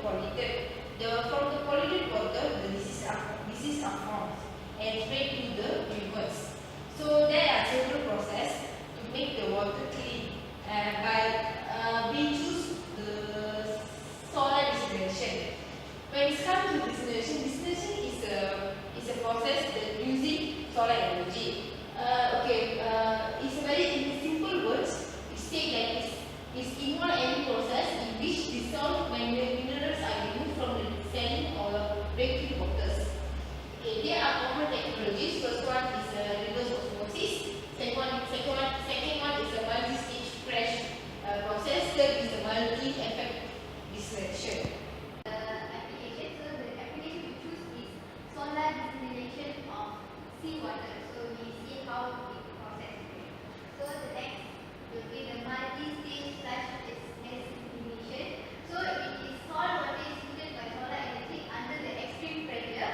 polluted. From the polluted water, the diseases are formed and spread to the rivers. So there are several processes to make the water clean. We choose the solar distillation. When it comes to distillation is a process that using solar energy. It's a very in simple words. It states like this: is involve any process in which dissolved minerals are removed from the saline or drinking waters. Okay, there are common technologies. First one is reverse osmosis. Second one is a multi-stage fresh process. Third is a multi-effect distillation. Application. So the application we choose is solar distillation of seawater. So we see how it process. So the next will be the multi-stage flash desalination. So it is salt water is heated by solar energy under the extreme pressure,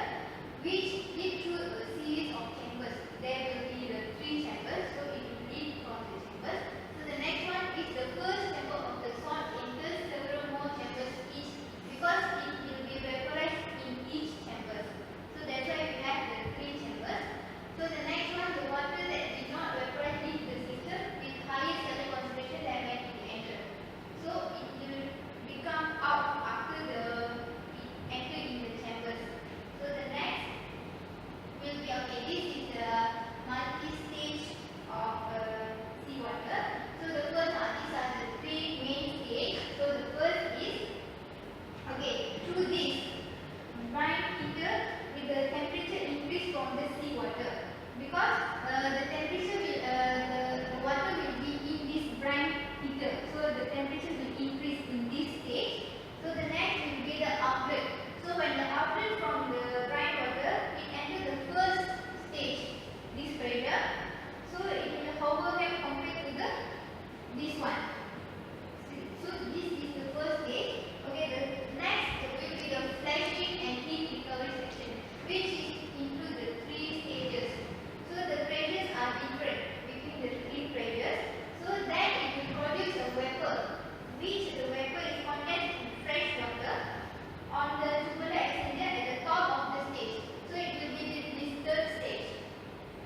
which lead through a series of chambers. There will be the 3 chambers. So it will lead from the chambers. So the next one is the first chamber of the salt enters several more chambers each, because it will be vaporized in each chamber. So that's why we have the 3 chambers. So the next one, the water that did not vaporize leaves the system with higher saline concentration than when it entered. So it will become out after it enter in the chambers. So the next will be, okay, this is the multi-stage of seawater. So the first one, these are the 3 main stages. So the first is, okay, through this brine heater with the temperature increase from the seawater, because the temperature will the water will be in this brine heater. So the temperature will increase in this stage. So the next will be the outlet. So when the outlet from the brine water it enters the first stage, this pressure, so it will overhead compared to this one. So this is the first stage. Okay, the next will be the flashing and heat recovery section, which is include the 3 stages. So the pressures are different between the 3 pressures. So then it will produce a vapor, which the vapor is condensed in fresh water on the tubular exchanger at the top of the stage. So it will be this third stage.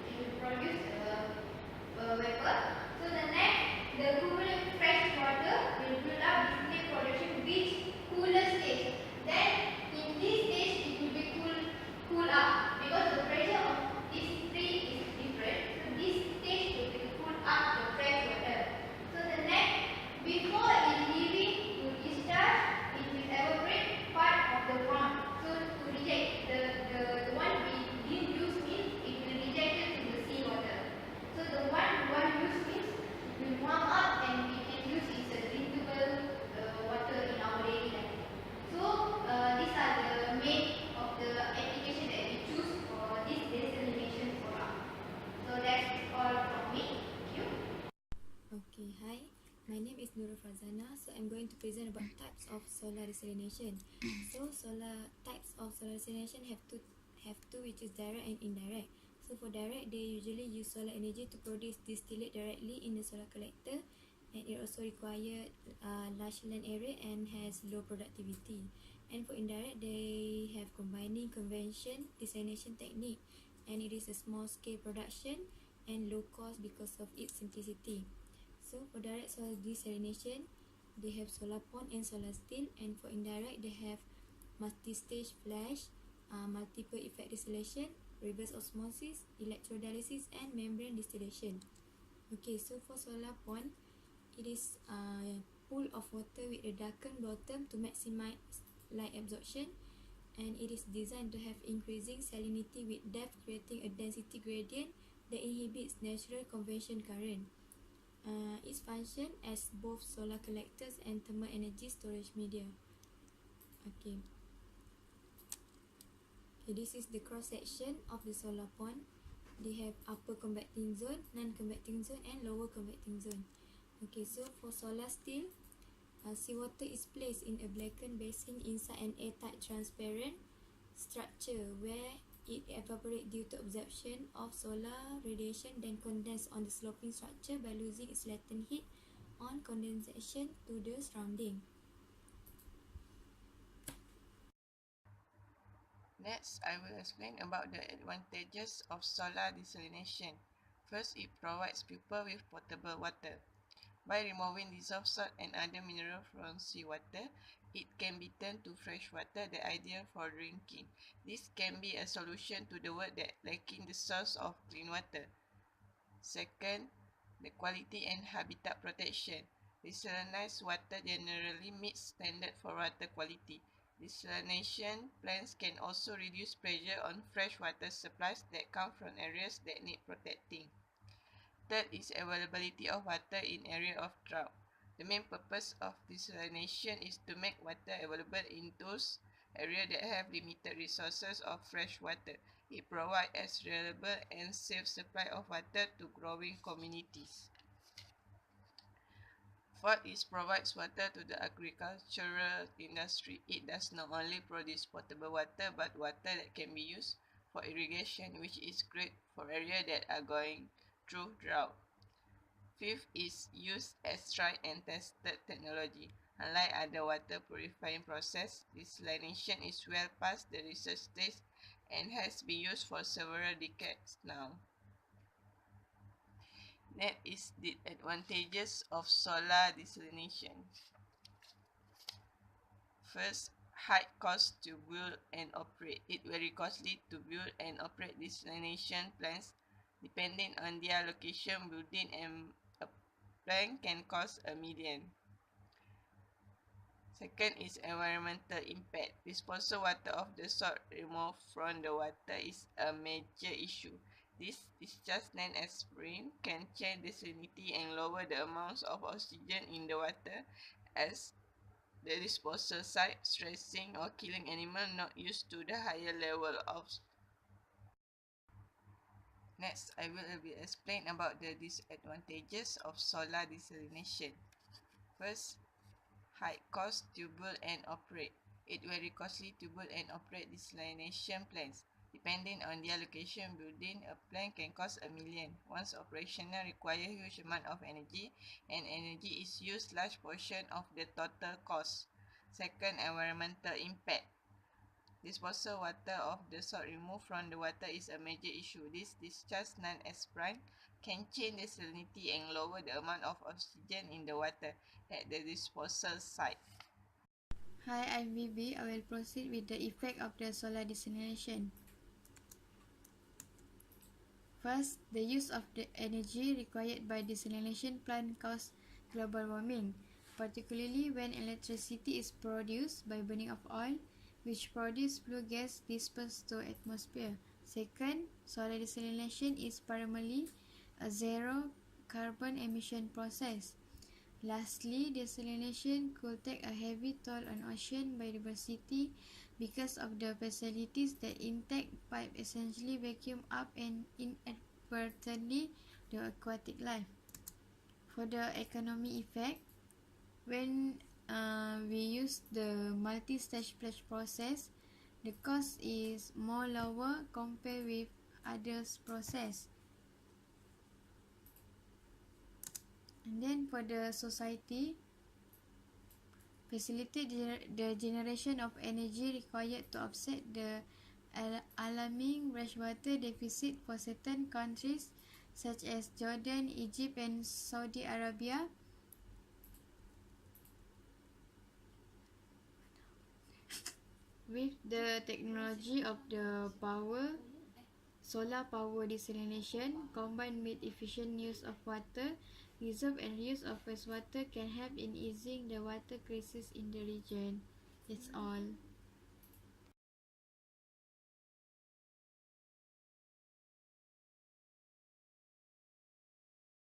It will produce a vapor. So the next, the coolant fresh water will build up distillate production, which cooler stage. Then in this stage it will be cool up, because the pressure of these 3 is different. So this stage will be cool up the fresh water. So the next, before it leaving to discharge, it will evaporate part of the warm. So to reject the one we didn't use means it will reject it to the seawater. So the one use means it will warm up and we can use it as drinkable water in our daily life. So these are the main of the application that we choose for this desalination solar. So that's all from me. Thank you. Okay, hi. My name is Nurul Fazana. So I'm going to present about types of solar desalination. So types of solar desalination have two, which is direct and indirect. So for direct, they usually use solar energy to produce distillate directly in the solar collector, and it also requires large land area and has low productivity. And for indirect, they have combining convention desalination technique, and it is a small scale production and low cost because of its simplicity. So for direct solar desalination, they have solar pond and solar still, and for indirect, they have multi-stage flash, multiple effect distillation, reverse osmosis, electrodialysis, and membrane distillation. Okay, so for solar pond, it is a pool of water with a darkened bottom to maximize light absorption, and it is designed to have increasing salinity with depth, creating a density gradient that inhibits natural convection current. Its function as both solar collectors and thermal energy storage media. Okay, this is the cross section of the solar pond. They have upper convecting zone, non-convecting zone, and lower convecting zone. Okay, so for solar still, seawater is placed in a blackened basin inside an airtight transparent structure where it evaporates due to absorption of solar radiation, then condense on the sloping structure by losing its latent heat on condensation to the surrounding. Next, I will explain about the advantages of solar desalination. First, it provides people with potable water. By removing dissolved salt and other minerals from seawater, it can be turned to fresh water that ideal for drinking. This can be a solution to the world that lacking the source of clean water. Second, the quality and habitat protection. Desalinized water generally meets standard for water quality. Desalination plants can also reduce pressure on freshwater supplies that come from areas that need protecting. Third is availability of water in area of drought. The main purpose of desalination is to make water available in those areas that have limited resources of fresh water. It provides a reliable and safe supply of water to growing communities. Fourth is provides water to the agricultural industry. It does not only produce potable water but water that can be used for irrigation, which is great for areas that are going through drought. Fifth is used as tried and tested technology. Unlike other water purifying process, desalination is well past the research stage and has been used for several decades now. Next is the advantages of solar desalination. First, high cost to build and operate. It very costly to build and operate desalination plants. Depending on their location, building and a plant can cost $1 million. Second is environmental impact. Disposal water of the salt removed from the water is a major issue. This discharge known as spring can change the salinity and lower the amounts of oxygen in the water as the disposal site, stressing or killing animals not used to the higher level of. Next, I will explain about the disadvantages of solar desalination. First, high cost to build and operate. It very costly to build and operate desalination plants. Depending on their location, building a plant can cost $1 million. Once operational, require huge amount of energy, and energy is used large portion of the total cost. Second, environmental impact. Disposal water of the salt removed from the water is a major issue. This discharge, known as brine, can change the salinity and lower the amount of oxygen in the water at the disposal site. Hi, I'm Bibi. I will proceed with the effect of the solar desalination. First, the use of the energy required by desalination plant causes global warming, particularly when electricity is produced by burning of oil, which produce flue gas dispersed to atmosphere. Second, solar desalination is primarily a zero carbon emission process. Lastly, desalination could take a heavy toll on ocean biodiversity because of the facilities that intake pipe essentially vacuum up and inadvertently the aquatic life. For the economic effect, when we use the multi-stage flash process, the cost is more lower compared with others process. And then for the society, facilitate the generation of energy required to offset the alarming freshwater deficit for certain countries such as Jordan, Egypt and Saudi Arabia. With the technology of the solar power desalination combined with efficient use of water reserve and reuse of wastewater can help in easing the water crisis in the region. That's all.